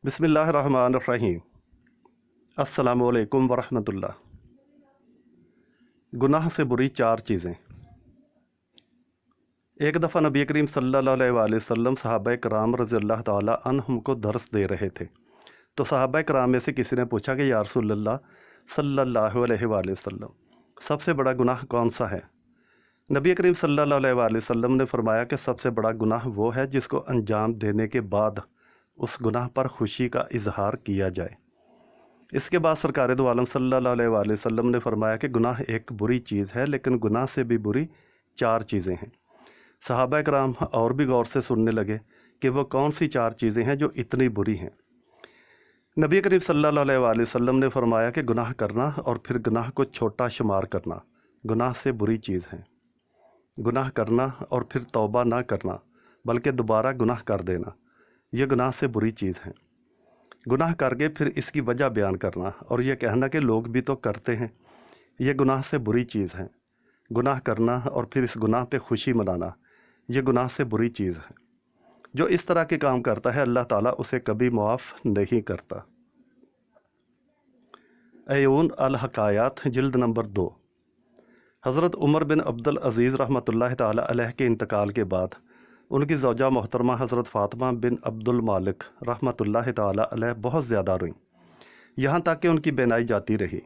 बिस्मिल्लाहिर्रहमानिर्रहीम। अस्सलामुअलैकुम वरहमतुल्लाह। गुनाह से बुरी चार चीज़ें। एक दफ़ा नबी करीम सल्लल्लाहु अलैहि वसल्लम सहाबा कराम रज़ियल्लाहु ताला अन्हुम को दर्स दे रहे थे, तो सहाबा कराम में से किसी ने पूछा कि या रसूलल्लाह सल्लल्लाहु अलैहि वसल्लम, सबसे बड़ा गुनाह कौन सा है? नबी करीम सल्लल्लाहु अलैहि वसल्लम ने फरमाया कि सबसे बड़ा गुनाह वो है जिसको अंजाम देने के बाद उस गुनाह पर खुशी का इजहार किया जाए। इसके बाद सरकार दो आलम सल्लल्लाहु अलैहि वसल्लम ने फरमाया कि गुनाह एक बुरी चीज़ है, लेकिन गुनाह से भी बुरी चार चीज़ें हैं। सहाबा कराम और भी गौर से सुनने लगे कि वो कौन सी चार चीज़ें हैं जो इतनी बुरी हैं। नबी करीम सल्लल्लाहु अलैहि वसल्लम ने फरमाया कि गुनाह करना और फिर गुनाह को छोटा शुमार करना गुनाह से बुरी चीज़ है। गुनाह करना और फिर तौबा ना करना बल्कि दोबारा गुनाह कर देना, यह गुनाह से बुरी चीज़ है। गुनाह करके फिर इसकी वजह बयान करना और यह कहना कि लोग भी तो करते हैं, यह गुनाह से बुरी चीज़ है। गुनाह करना और फिर इस गुनाह पे खुशी मनाना, यह गुनाह से बुरी चीज़ है। जो इस तरह के काम करता है अल्लाह ताला उसे कभी मुआफ़ नहीं करता। अयून अल हकायात जिल्द नंबर 2। हज़रत उमर बिन अब्दुल अज़ीज़ रहमतुल्लाह ताला अलैह के इंतकाल के बाद उनकी ज़ौजा मोहतरमा हज़रत फ़ातिमा बिन अब्दुल मालिक रहमतुल्लाह ताला अलैह बहुत ज़्यादा रोईं, यहाँ तक कि उनकी बेनाई जाती रही।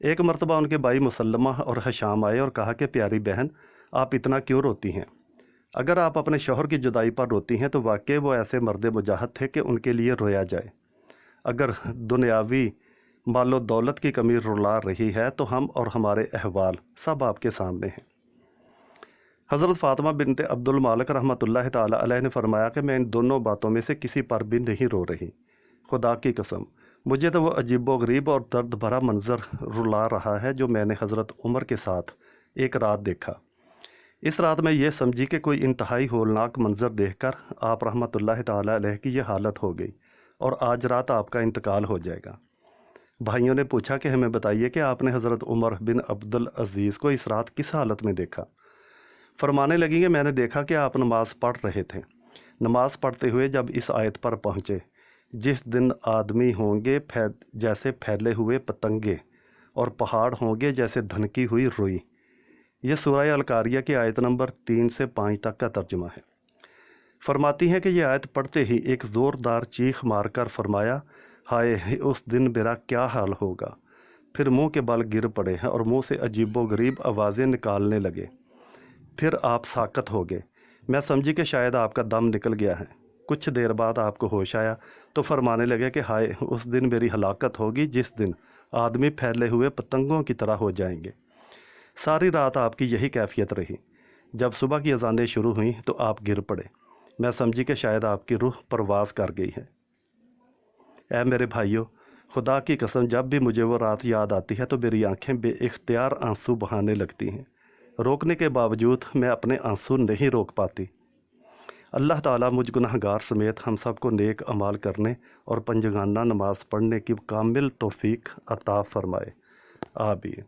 एक मरतबा उनके भाई मुसल्लमा और हशाम आए और कहा कि प्यारी बहन, आप इतना क्यों रोती हैं? अगर आप अपने शौहर की जुदाई पर रोती हैं तो वाकई वो ऐसे मर्द मुजाहद थे कि उनके लिए रोया जाए। अगर दुनियावी मालो दौलत की कमी रुला रही है तो हम और हमारे अहवाल सब आपके सामने हैं। हज़रत फ़ातिमा बिनते अब्दुल मालिक रहमतुल्लाह ताला अलैह ने फरमाया कि मैं इन दोनों बातों में से किसी पर भी नहीं रो रही। खुदा की कसम, मुझे तो वो अजीबो गरीब और दर्द भरा मंज़र रुला रहा है जो मैंने हज़रत उमर के साथ एक रात देखा। इस रात में ये समझी कि कोई इंतहाई होलनाक मंज़र देखकर आप रहमतुल्लाह ताला अलैह की ये हालत हो गई और आज रात आपका इंतकाल हो जाएगा। भाइयों ने पूछा कि हमें बताइए कि आपने हज़रत उमर बिन अब्दुल अज़ीज़ को इस रात किस हालत में देखा? फरमाने लगी कि मैंने देखा कि आप नमाज़ पढ़ रहे थे। नमाज़ पढ़ते हुए जब इस आयत पर पहुँचे, जिस दिन आदमी होंगे जैसे फैले हुए पतंगे और पहाड़ होंगे जैसे धनकी हुई रुई। ये सूरह अल-कारिया की आयत नंबर 3 से 5 तक का तर्जुमा है। फरमाती हैं कि यह आयत पढ़ते ही एक ज़ोरदार चीख मारकर फरमाया, हाय उस दिन मेरा क्या हाल होगा। फिर मुंह के बल गिर पड़े हैं और मुंह से अजीबो गरीब आवाज़ें निकालने लगे। फिर आप साकत हो गए। मैं समझी कि शायद आपका दम निकल गया है। कुछ देर बाद आपको होश आया तो फरमाने लगे कि हाय उस दिन मेरी हलाकत होगी जिस दिन आदमी फैले हुए पतंगों की तरह हो जाएंगे। सारी रात आपकी यही कैफियत रही। जब सुबह की अज़ानें शुरू हुई तो आप गिर पड़े। मैं समझी कि शायद आपकी रूह परवाज़ कर गई है। ऐ मेरे भाइयों, खुदा की कसम, जब भी मुझे वो रात याद आती है तो मेरी आंखें बेइख्तियार आंसू बहाने लगती हैं। रोकने के बावजूद मैं अपने आंसू नहीं रोक पाती। अल्लाह ताला मुझ गुनहगार समेत हम सब को नेक अमाल करने और पंजगाना नमाज पढ़ने की कामिल तौफीक अता फ़रमाए। आमीन।